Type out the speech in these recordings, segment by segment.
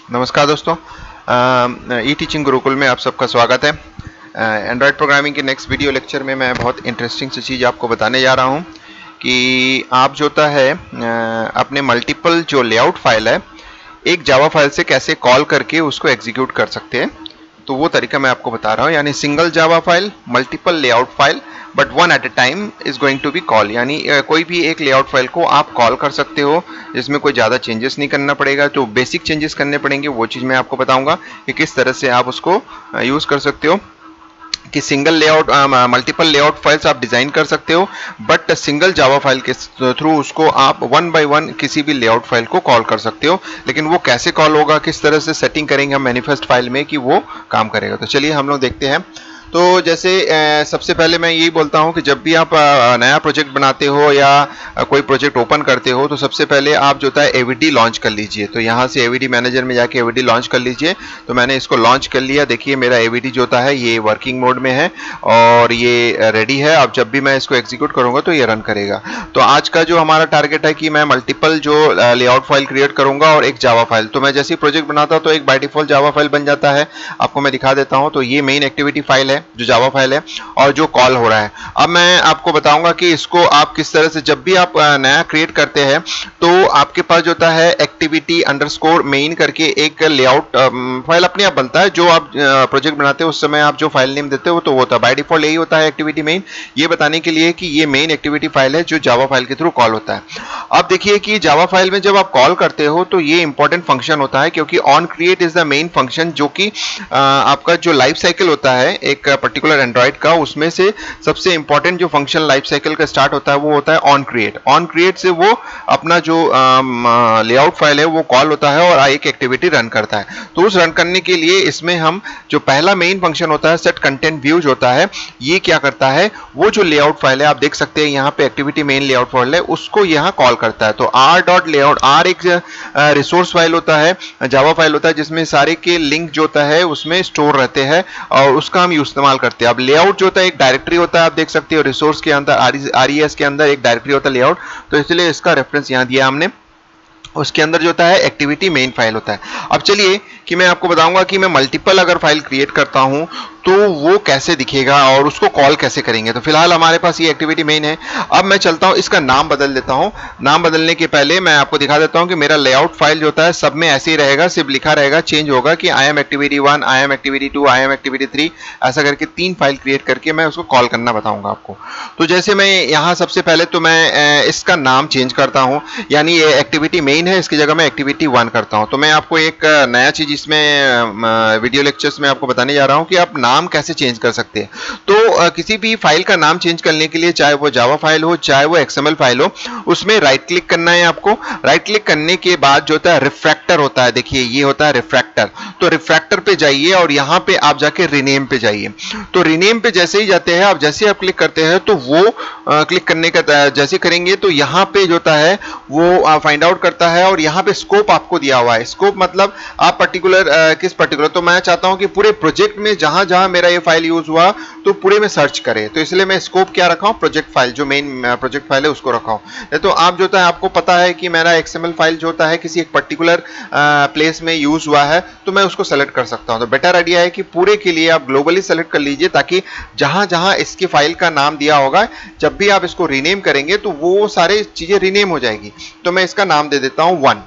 नमस्कार दोस्तों। ई टीचिंग गुरुकुल में आप सबका स्वागत है। एंड्रॉयड प्रोग्रामिंग के नेक्स्ट वीडियो लेक्चर में मैं बहुत इंटरेस्टिंग सी चीज़ आपको बताने जा रहा हूं कि आप जो होता है अपने मल्टीपल जो लेआउट फाइल है एक जावा फाइल से कैसे कॉल करके उसको एग्जीक्यूट कर सकते हैं। तो वो तरीका मैं आपको बता रहा हूँ, यानी single Java file, multiple layout file, but one at a time is going to be call. यानी कोई भी एक लेआउट फाइल को आप कॉल कर सकते हो जिसमें कोई ज़्यादा चेंजेस नहीं करना पड़ेगा। जो बेसिक चेंजेस करने पड़ेंगे वो चीज़ मैं आपको बताऊंगा कि किस तरह से आप उसको यूज़ कर सकते हो कि single layout multiple layout files आप डिजाइन कर सकते हो, बट सिंगल जावा फाइल के थ्रू उसको आप वन बाय वन किसी भी लेआउट फाइल को कॉल कर सकते हो। लेकिन वो कैसे कॉल होगा, किस तरह से सेटिंग करेंगे हम मैनिफेस्ट फाइल में कि वो काम करेगा, तो चलिए हम लोग देखते हैं। तो जैसे सबसे पहले मैं यही बोलता हूं कि जब भी आप नया प्रोजेक्ट बनाते हो या कोई प्रोजेक्ट ओपन करते हो तो सबसे पहले आप जो है एवीडी लॉन्च कर लीजिए। तो यहाँ से एवीडी मैनेजर में जाके एवीडी लॉन्च कर लीजिए। तो मैंने इसको लॉन्च कर लिया। देखिए मेरा एवीडी जो होता है ये वर्किंग मोड में है और ये रेडी है। अब जब भी मैं इसको एग्जीक्यूट करूंगा तो ये रन करेगा। तो आज का जो हमारा टारगेट है कि मैं मल्टीपल जो लेआउट फाइल क्रिएट करूंगा और एक जावा फाइल। तो मैं जैसे ही प्रोजेक्ट बनाता हूं तो एक बाय डिफॉल्ट जावा फाइल बन जाता है। आपको मैं दिखा देता हूं। तो ये मेन एक्टिविटी फाइल है जो जावा फाइल है और जो कॉल हो रहा है। अब मैं आपको बताऊंगा कि इसको आप किस तरह से, जब भी आप नया क्रिएट करते हैं तो आपके पास जो होता है एक्टिविटी अंडरस्कोर मेन करके एक लेआउट फाइल अपने आप बनता है। जो आप प्रोजेक्ट बनाते हो उस समय आप जो फाइल नेम देते हो तो वो होता है बाय डिफॉल्ट यही होता है एक्टिविटी मेन। ये बताने के लिए कि ये मेन एक्टिविटी फाइल है जो जावा फाइल के थ्रू कॉल होता है। अब देखिए कि जावा फाइल में जब आप कॉल करते हो तो ये इंपॉर्टेंट फंक्शन होता है, क्योंकि on create is the main function, जो कि आपका जो लाइफ साइकिल होता है एक पर्टिकुलर एंड्रॉइड का, उसमें से सबसे इंपॉर्टेंट जो फंक्शन लाइफ साइकिल का स्टार्ट होता है वो होता है ऑन क्रिएट। ऑन क्रिएट से वो अपना जो लेआउट फाइल है वो कॉल होता है और एक एक्टिविटी रन करता है। तो उस रन करने के लिए इसमें हम जो पहला मेन फंक्शन होता है सेट कंटेंट व्यूज होता है, ये क्या करता है, वो जो लेआउट फाइल है आप देख सकते हैं यहाँ पे एक्टिविटी मेन लेआउट फाइल है उसको यहाँ कॉल करता है। तो आर डॉट लेआउट, आर एक रिसोर्स फाइल होता है, जावा फाइल होता है जिसमें सारे के लिंक जो होता है उसमें स्टोर रहते हैं और उसका हम इस्तेमाल करते हैं। अब लेआउट जो होता है एक डायरेक्टरी होता है, आप देख सकते हो रिसोर्स के अंदर आरईएस के अंदर एक डायरेक्टरी होता है लेआउट, तो इसलिए इसका रेफरेंस यहाँ दिया हमने। उसके अंदर जो होता है एक्टिविटी मेन फाइल होता है। अब चलिए कि मैं आपको बताऊंगा कि मैं मल्टीपल अगर फाइल क्रिएट करता हूं तो वो कैसे दिखेगा और उसको कॉल कैसे करेंगे। तो फिलहाल हमारे पास ये एक्टिविटी मेन है। अब मैं चलता हूं, इसका नाम बदल देता हूं। नाम बदलने के पहले मैं आपको दिखा देता हूं कि मेरा लेआउट फाइल जो होता है सब में ऐसे ही रहेगा, सिर्फ लिखा रहेगा, चेंज होगा कि I am activity 1, I am activity 2, I am activity 3, ऐसा करके 3 फाइल क्रिएट करके मैं उसको कॉल करना बताऊंगा आपको। तो जैसे मैं यहाँ सबसे पहले तो मैं इसका नाम चेंज करता हूँ, यानी ये एक्टिविटी मेन है, इसकी जगह मैं एक्टिविटी 1 करता हूँ। तो मैं आपको एक नया चीज इसमें वीडियो लेक्चर्स में आपको बताने जा रहा हूँ कि आप नाम कैसे चेंज कर सकते हैं। तो किसी भी फाइल का नाम चेंज करने के लिए, चाहे वो जावा फाइल हो चाहे वो एक्सएमएल फाइल हो, उसमें राइट क्लिक करना है आपको। राइट क्लिक करने के बाद जो होता है रिफ्रैक्टर होता है, देखिए ये होता है रिफ्रैक्टर। तो रिफ्रैक्टर पे जाइए और यहाँ पे आप जाके रीनेम पे जाइए। तो रीनेम पे जैसे ही जाते हैं आप, जैसे आप क्लिक करते हैं तो वो क्लिक करने का जैसे करेंगे तो यहाँ पे जो होता है वो फाइंड आउट करता है और यहाँ पे स्कोप आपको दिया हुआ है। स्कोप मतलब आप पर्टिकुलर किस पर्टिकुलर, तो मैं चाहता हूं कि पूरे प्रोजेक्ट में जहां जहां मेरा ये फाइल यूज हुआ तो पूरे में सर्च करे। तो इसलिए मैं स्कोप क्या रखा हूं, प्रोजेक्ट फाइल, जो मेन प्रोजेक्ट फाइल है उसको रखा हूं। तो आप जो होता है आपको पता है कि मेरा एक्सएमएल फाइल जो होता है किसी एक पर्टिकुलर प्लेस में यूज हुआ है तो मैं उसको सेलेक्ट कर सकता हूं। तो बेटर आइडिया है कि पूरे के लिए आप ग्लोबली सेलेक्ट कर लीजिए, ताकि जहां जहां इसकी फाइल का नाम दिया होगा जब भी आप इसको रीनेम करेंगे तो वो सारे चीजें रीनेम हो जाएगी। तो मैं इसका नाम दे देता हूं 1।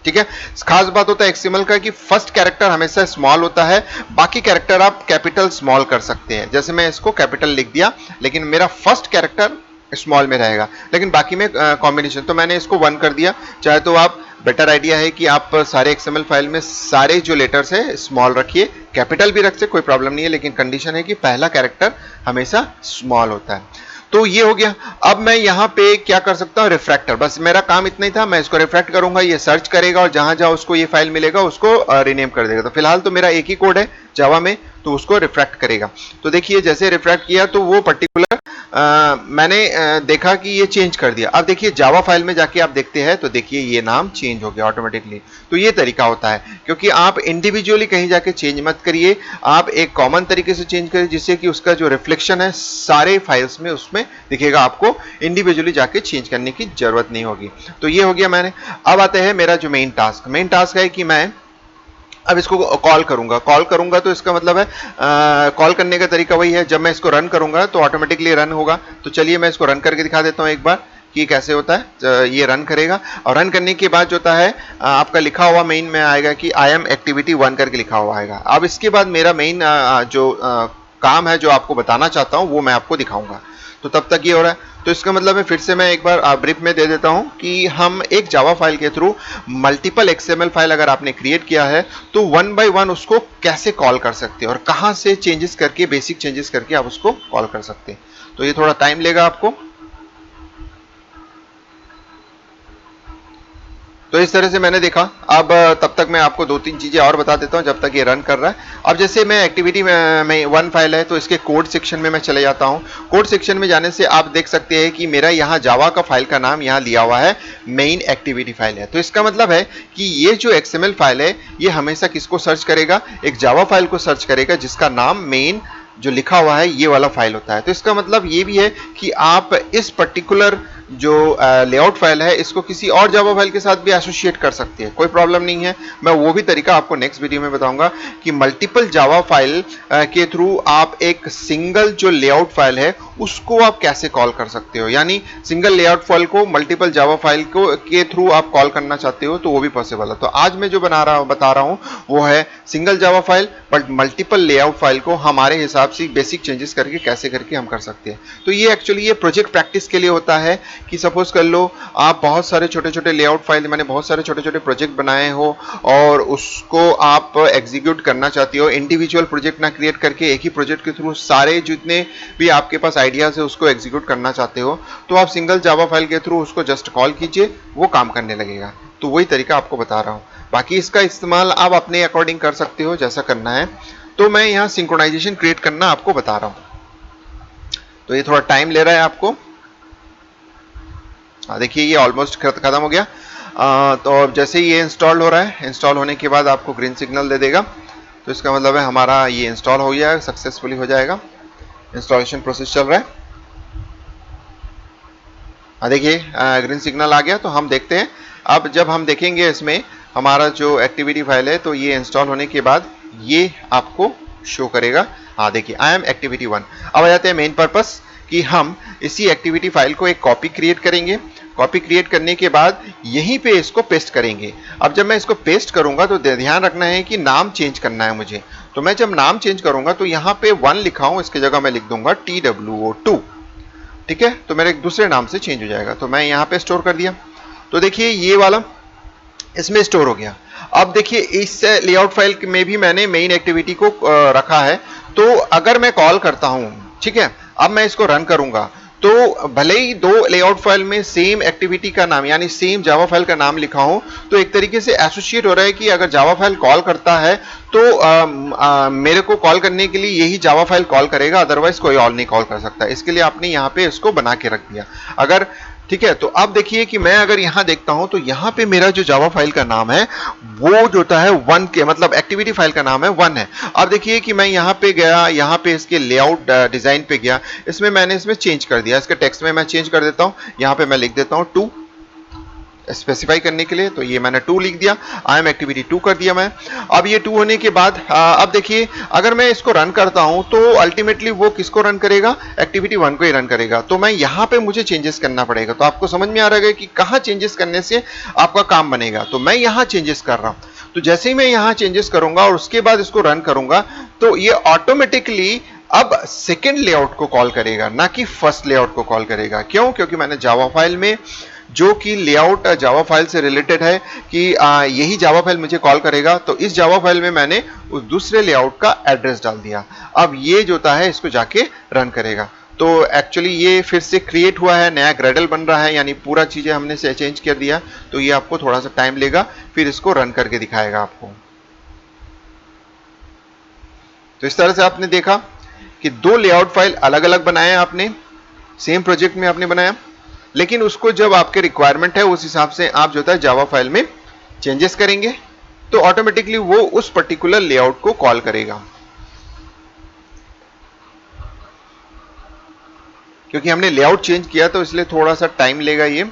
ठीक है। खास बात होता है एक्सएमएल का कि फर्स्ट कैरेक्टर हमेशा स्मॉल होता है, बाकी कैरेक्टर आप कैपिटल स्मॉल कर सकते हैं। जैसे मैं इसको कैपिटल लिख दिया लेकिन मेरा फर्स्ट कैरेक्टर स्मॉल में रहेगा, लेकिन बाकी में कॉम्बिनेशन, तो मैंने इसको 1 कर दिया। चाहे तो आप, बेटर आइडिया है कि आप सारे एक्सएमएल फाइल में सारे जो लेटर्स है स्मॉल रखिए, कैपिटल भी रख से कोई प्रॉब्लम नहीं है, लेकिन कंडीशन है कि पहला कैरेक्टर हमेशा स्मॉल होता है। तो ये हो गया। अब मैं यहाँ पे क्या कर सकता हूँ, रिफ्रैक्टर, बस मेरा काम इतना ही था। मैं इसको रिफ्रैक्ट करूंगा, ये सर्च करेगा और जहां जहां उसको ये फाइल मिलेगा उसको रीनेम कर देगा। तो फिलहाल तो मेरा एक ही कोड है जावा में, तो उसको रिफ्रैक्ट करेगा। तो देखिए जैसे रिफ्रैक्ट किया तो वो पर्टिकुलर मैंने देखा कि ये चेंज कर दिया। अब देखिए जावा फाइल में जाके आप देखते हैं तो देखिए ये नाम चेंज हो गया ऑटोमेटिकली। तो ये तरीका होता है, क्योंकि आप इंडिविजुअली कहीं जाके चेंज मत करिए, आप एक कॉमन तरीके से चेंज करिए जिससे कि उसका जो रिफ्लेक्शन है सारे फाइल्स में उसमें दिखेगा। आपको इंडिविजुअली जाके चेंज करने की जरूरत नहीं होगी। तो ये हो गया मैंने। अब आते हैं मेरा जो मेन टास्क है कि मैं अब इसको कॉल करूंगा तो इसका मतलब है कॉल करने का तरीका वही है, जब मैं इसको रन करूंगा तो ऑटोमेटिकली रन होगा। तो चलिए मैं इसको रन करके दिखा देता हूं एक बार कि कैसे होता है। ये रन करेगा और रन करने के बाद जो होता है आपका लिखा हुआ मेन में आएगा कि आई एम एक्टिविटी 1 करके लिखा हुआ आएगा। अब इसके बाद मेरा मेन जो काम है जो आपको बताना चाहता हूं वो मैं आपको दिखाऊंगा। तो तब तक ये हो रहा है, तो इसका मतलब है फिर से मैं एक बार ब्रीफ में दे देता हूं कि हम एक जावा फाइल के थ्रू मल्टीपल एक्सएमएल फाइल अगर आपने क्रिएट किया है तो वन बाय वन उसको कैसे कॉल कर सकते हैं और कहां से चेंजेस करके, बेसिक चेंजेस करके आप उसको कॉल कर सकते हैं। तो ये थोड़ा टाइम लेगा आपको। तो इस तरह से मैंने देखा। अब तब तक मैं आपको 2-3 चीजें और बता देता हूं जब तक ये रन कर रहा है। अब जैसे मैं एक्टिविटी में 1 फाइल है तो इसके कोड सेक्शन में मैं चले जाता हूं। कोड सेक्शन में जाने से आप देख सकते हैं कि मेरा यहाँ जावा का फाइल का नाम यहाँ लिया हुआ है मेन एक्टिविटी फाइल है। तो इसका मतलब है कि ये जो एक्सएमएल फाइल है ये हमेशा किसको सर्च करेगा, एक जावा फाइल को सर्च करेगा जिसका नाम मेन जो लिखा हुआ है ये वाला फाइल होता है। तो इसका मतलब ये भी है कि आप इस पर्टिकुलर जो लेआउट फाइल है इसको किसी और जावा फाइल के साथ भी एसोसिएट कर सकते हैं, कोई प्रॉब्लम नहीं है। मैं वो भी तरीका आपको नेक्स्ट वीडियो में बताऊंगा कि मल्टीपल जावा फाइल के थ्रू आप एक सिंगल जो लेआउट फाइल है उसको आप कैसे कॉल कर सकते हो, यानी सिंगल लेआउट फाइल को मल्टीपल जावा फाइल को के थ्रू आप कॉल करना चाहते हो तो वो भी पॉसिबल है। तो आज मैं जो बता रहा हूँ वो है single Java file but multiple layout file को हमारे हिसाब से बेसिक चेंजेस करके कैसे करके हम कर सकते हैं। तो ये एक्चुअली ये प्रोजेक्ट प्रैक्टिस के लिए होता है कि सपोज कर लो आप बहुत सारे छोटे छोटे लेआउट फाइल, मैंने बहुत सारे छोटे छोटे प्रोजेक्ट बनाए हो और उसको आप एग्जीक्यूट करना चाहते हो, इंडिविजुअल प्रोजेक्ट ना क्रिएट करके एक ही प्रोजेक्ट के थ्रू सारे जितने भी आपके पास आइडियाज है उसको एग्जीक्यूट करना चाहते हो तो आप सिंगल जावा फाइल के थ्रू उसको जस्ट कॉल कीजिए, वो काम करने लगेगा। तो वही तरीका आपको बता रहा हूँ, बाकी इसका इस्तेमाल आप अपने अकॉर्डिंग कर सकते हो जैसा करना है। तो मैं यहाँ सिंक्रोनाइजेशन क्रिएट करना आपको बता रहा हूँ, तो ये थोड़ा टाइम ले रहा है आपको। देखिए ये ऑलमोस्ट खत्म हो गया। तो अब जैसे ही ये इंस्टॉल हो रहा है, इंस्टॉल होने के बाद आपको ग्रीन सिग्नल दे देगा, तो इसका मतलब है हमारा ये इंस्टॉल हो गया है, सक्सेसफुली हो जाएगा। इंस्टॉलेशन प्रोसेस चल रहा है। देखिए ग्रीन सिग्नल आ गया। तो हम देखते हैं, अब जब हम देखेंगे इसमें हमारा जो एक्टिविटी फाइल है तो ये इंस्टॉल होने के बाद ये आपको शो करेगा। देखिए आई एम एक्टिविटी 1। अब आ जाते हैं मेन पर्पस कि हम इसी एक्टिविटी फाइल को एक कॉपी क्रिएट करेंगे। कॉपी क्रिएट करने के बाद यहीं पे इसको पेस्ट करेंगे। अब जब मैं इसको पेस्ट करूंगा तो ध्यान रखना है कि नाम चेंज करना है मुझे। तो मैं जब नाम चेंज करूंगा तो यहाँ पे 1 लिखा हूं, इसकी जगह मैं लिख दूंगा TWO2। ठीक है, तो मेरे एक दूसरे नाम से चेंज हो जाएगा। तो मैं यहाँ पे स्टोर कर दिया, तो देखिए ये वाला इसमें स्टोर हो गया। अब देखिए इस लेआउट फाइल में भी मैंने मेन एक्टिविटी को रखा है। तो अगर मैं कॉल करता हूं, ठीक है, अब मैं इसको रन करूंगा तो भले ही 2 लेआउट फाइल में सेम एक्टिविटी का नाम यानी सेम जावा फाइल का नाम लिखा हो तो एक तरीके से एसोसिएट हो रहा है कि अगर जावा फाइल कॉल करता है तो मेरे को कॉल करने के लिए यही जावा फाइल कॉल करेगा, अदरवाइज कोई और नहीं कॉल कर सकता। इसके लिए आपने यहाँ पे इसको बना के रख दिया। अगर ठीक है, तो अब देखिए कि मैं अगर यहां देखता हूं तो यहां पे मेरा जो जावा फाइल का नाम है वो जो होता है 1 के मतलब एक्टिविटी फाइल का नाम है 1 है। अब देखिए कि मैं यहां पे गया, यहां पे इसके लेआउट डिजाइन पे गया, इसमें मैंने इसमें चेंज कर दिया। इसके टेक्स्ट में मैं चेंज कर देता हूं, यहां पे मैं लिख देता हूं 2 स्पेसिफाई करने के लिए। तो ये मैंने 2 लिख दिया, आई एम एक्टिविटी 2 कर दिया मैं। अब ये 2 होने के बाद अब देखिए अगर मैं इसको रन करता हूं तो अल्टीमेटली वो किसको रन करेगा, एक्टिविटी 1 को ही रन करेगा। तो मैं यहां पे मुझे चेंजेस करना पड़ेगा। तो आपको समझ में आ रहा है कि कहां चेंजेस करने से आपका काम बनेगा। तो मैं यहां चेंजेस कर रहा हूं, तो जैसे ही मैं यहां चेंजेस करूंगा और उसके बाद इसको रन करूंगा तो ये ऑटोमेटिकली अब सेकेंड लेआउट को कॉल करेगा, ना कि फर्स्ट लेआउट को कॉल करेगा। क्यों? क्योंकि मैंने जावा फाइल में जो कि लेआउट जावा फाइल से रिलेटेड है कि यही जावा फाइल मुझे कॉल करेगा, तो इस जावा फाइल में मैंने उस दूसरे लेआउट का एड्रेस डाल दिया। अब ये जो होता है इसको जाके रन करेगा। तो एक्चुअली ये फिर से क्रिएट हुआ है, नया ग्रेडल बन रहा है, यानी पूरा चीजें हमने से चेंज कर दिया। तो ये आपको थोड़ा सा टाइम लेगा, फिर इसको रन करके दिखाएगा आपको। तो इस तरह से आपने देखा कि 2 लेआउट फाइल अलग अलग बनाए आपने, सेम प्रोजेक्ट में आपने बनाया, लेकिन उसको जब आपके रिक्वायरमेंट है उस हिसाब से आप जो है जावा फाइल में चेंजेस करेंगे तो ऑटोमेटिकली वो उस पर्टिकुलर लेआउट को कॉल करेगा। क्योंकि हमने लेआउट चेंज किया तो इसलिए थोड़ा सा टाइम लेगा ये।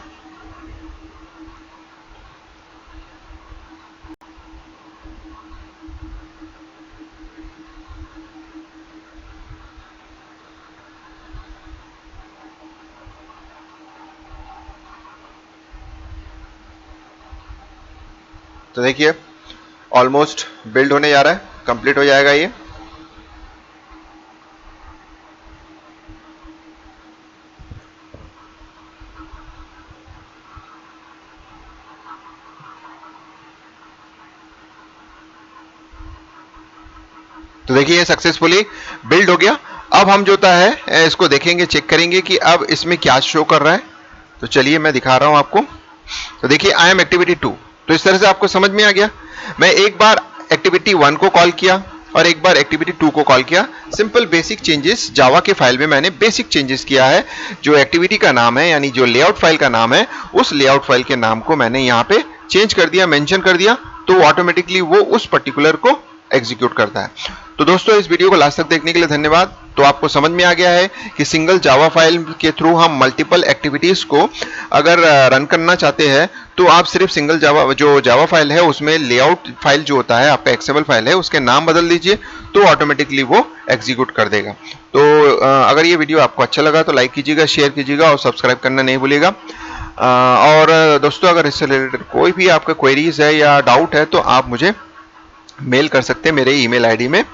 तो देखिए ऑलमोस्ट बिल्ड होने जा रहा है, कंप्लीट हो जाएगा ये। तो देखिए ये सक्सेसफुली बिल्ड हो गया। अब हम जो है इसको देखेंगे, चेक करेंगे कि अब इसमें क्या शो कर रहा है। तो चलिए मैं दिखा रहा हूं आपको। तो देखिए आई एम एक्टिविटी 2। तो इस तरह से आपको समझ में आ गया। मैं एक बार एक्टिविटी 1 को कॉल किया और एक बार एक्टिविटी 2 को कॉल किया। सिंपल बेसिक चेंजेस जावा के फाइल में मैंने बेसिक चेंजेस किया है। जो एक्टिविटी का नाम है यानी जो लेआउट फाइल का नाम है, उस लेआउट फाइल के नाम को मैंने यहाँ पे चेंज कर दिया, मेंशन कर दिया, तो ऑटोमेटिकली वो उस पर्टिकुलर को एग्जीक्यूट करता है। तो दोस्तों इस वीडियो को लास्ट तक देखने के लिए धन्यवाद। तो आपको समझ में आ गया है कि सिंगल जावा फाइल के थ्रू हम मल्टीपल एक्टिविटीज को अगर रन करना चाहते हैं तो आप सिर्फ सिंगल जावा फाइल है उसमें लेआउट फाइल जो होता है आपका एक्सेबल फाइल है उसके नाम बदल दीजिए, तो ऑटोमेटिकली वो एग्जीक्यूट कर देगा। तो अगर ये वीडियो आपको अच्छा लगा तो लाइक कीजिएगा, शेयर कीजिएगा और सब्सक्राइब करना नहीं भूलिएगा। और दोस्तों अगर इससे रिलेटेड कोई भी आपका क्वेरीज है या डाउट है तो आप मुझे मेल कर सकते हैं मेरे ईमेल आईडी में।